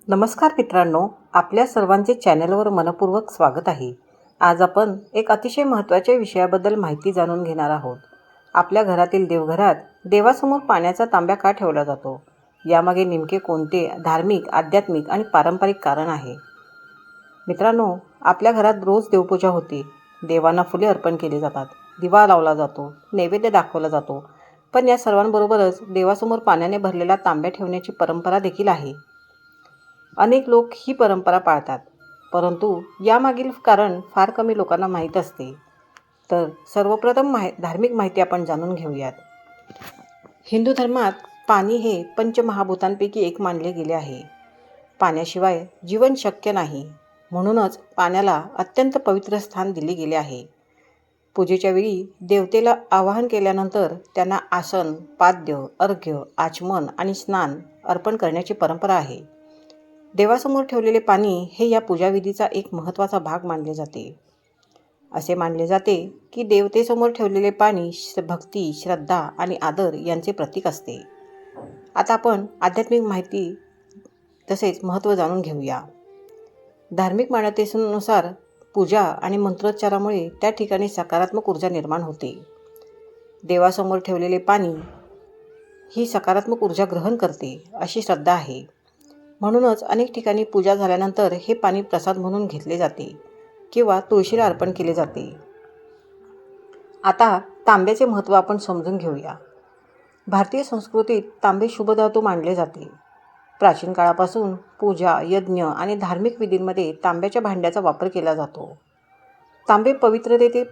नमस्कार मित्रांनो, आपल्या सर्वांचे चॅनलवर मनपूर्वक स्वागत आहे. आज आपण एक अतिशय महत्त्वाच्या विषयाबद्दल माहिती जाणून घेणार आहोत. आपल्या घरातील देवघरात देवासमोर पाण्याचा तांब्या का ठेवला जातो? यामागे नेमके कोणते धार्मिक, आध्यात्मिक आणि पारंपरिक कारण आहे? मित्रांनो, आपल्या घरात रोज देवपूजा होते. देवांना फुले अर्पण केली जातात, दिवा लावला जातो, नैवेद्य दाखवला जातो. पण या सर्वांबरोबरच देवासमोर पाण्याने भरलेला तांब्या ठेवण्याची परंपरा देखील आहे. अनेक लोक ही परंपरा पाळतात, परंतु यामागील कारण फार कमी लोकांना माहीत असते. तर सर्वप्रथम धार्मिक माहिती आपण जाणून घेऊयात. हिंदू धर्मात पाणी हे पंचमहाभूतांपैकी एक मानले गेले आहे. पाण्याशिवाय जीवन शक्य नाही, म्हणूनच पाण्याला अत्यंत पवित्र स्थान दिले गेले आहे. पूजेच्या वेळी देवतेला आवाहन केल्यानंतर त्यांना आसन, पाद्य, अर्घ्य, आचमन आणि स्नान अर्पण करण्याची परंपरा आहे. देवासमोर ठेवलेले पाणी हे या पूजाविधीचा एक महत्त्वाचा भाग मानले जाते. असे मानले जाते की देवतेसमोर ठेवलेले पाणी भक्ती, श्रद्धा आणि आदर यांचे प्रतीक असते. आता आपण आध्यात्मिक माहिती तसेच महत्त्व जाणून घेऊया. धार्मिक मान्यतेनुसार पूजा आणि मंत्रोच्चारामुळे त्या ठिकाणी सकारात्मक ऊर्जा निर्माण होते. देवासमोर ठेवलेले पाणी ही सकारात्मक ऊर्जा ग्रहण करते अशी श्रद्धा आहे. म्हणूनच अनेक ठिकाणी पूजा झाल्यानंतर हे पाणी प्रसाद म्हणून घेतले जाते किंवा तुळशीला अर्पण केले जाते. आता तांब्याचे महत्त्व आपण समजून घेऊया. भारतीय संस्कृतीत तांबे शुभ धातू मानले जाते. प्राचीन काळापासून पूजा, यज्ञ आणि धार्मिक विधींमध्ये तांब्याच्या भांड्याचा वापर केला जातो. तांबे पवित्रतेचे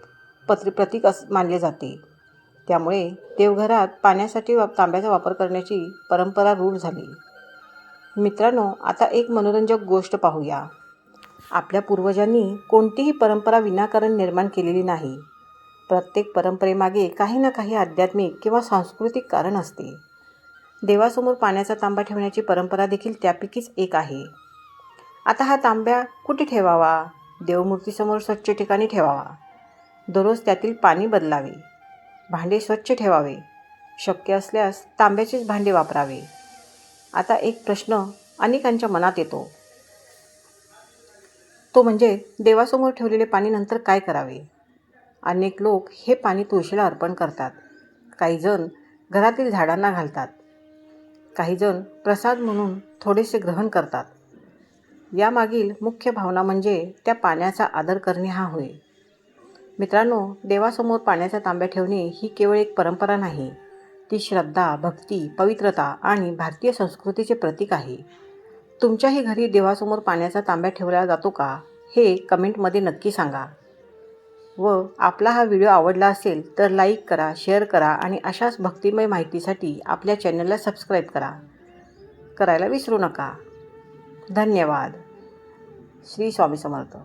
प्रतीक मानले जाते. त्यामुळे देवघरात पाण्यासाठी तांब्याचा वापर करण्याची परंपरा रूढ झाली. मित्रांनो, आता एक मनोरंजक गोष्ट पाहूया. आपल्या पूर्वजांनी कोणतीही परंपरा विनाकारण निर्माण केलेली नाही. प्रत्येक परंपरेमागे काही ना काही आध्यात्मिक किंवा सांस्कृतिक कारण असते. देवासमोर पाण्याचा तांबा ठेवण्याची परंपरा देखील त्यापैकीच एक आहे. आता हा तांब्या कुठे ठेवावा? देवमूर्तीसमोर स्वच्छ ठिकाणी ठेवावा. दररोज त्यातील पाणी बदलावे. भांडे स्वच्छ ठेवावे. शक्य असल्यास तांब्याचेच भांडे वापरावे. आता एक प्रश्न अनेकांच्या मनात येतो, तो म्हणजे देवासमोर ठेवलेले पाणी नंतर काय करावे? अनेक लोक हे पाणी तुळशीला अर्पण करतात. काही जण घरातील झाडांना घालतात. काही जण प्रसाद म्हणून थोडेसे ग्रहण करतात. यामागील मुख्य भावना म्हणजे त्या पाण्याचा आदर करणे हा होय. मित्रांनो, देवासमोर पाण्याचा तांब्या ठेवणे ही केवळ एक परंपरा नाही. ती श्रद्धा, भक्ती, पवित्रता आणि भारतीय संस्कृतीचे प्रतीक आहे. तुमच्याही घरी देवासमोर पाण्याचा तांब्या ठेवला जातो का? हे कमेंटमध्ये नक्की सांगा. व आपला हा व्हिडिओ आवडला असेल तर लाईक करा, शेअर करा आणि अशाच भक्तिमय माहितीसाठी आपल्या चॅनलला सबस्क्राईब करायला विसरू नका. धन्यवाद. श्री स्वामी समर्थ.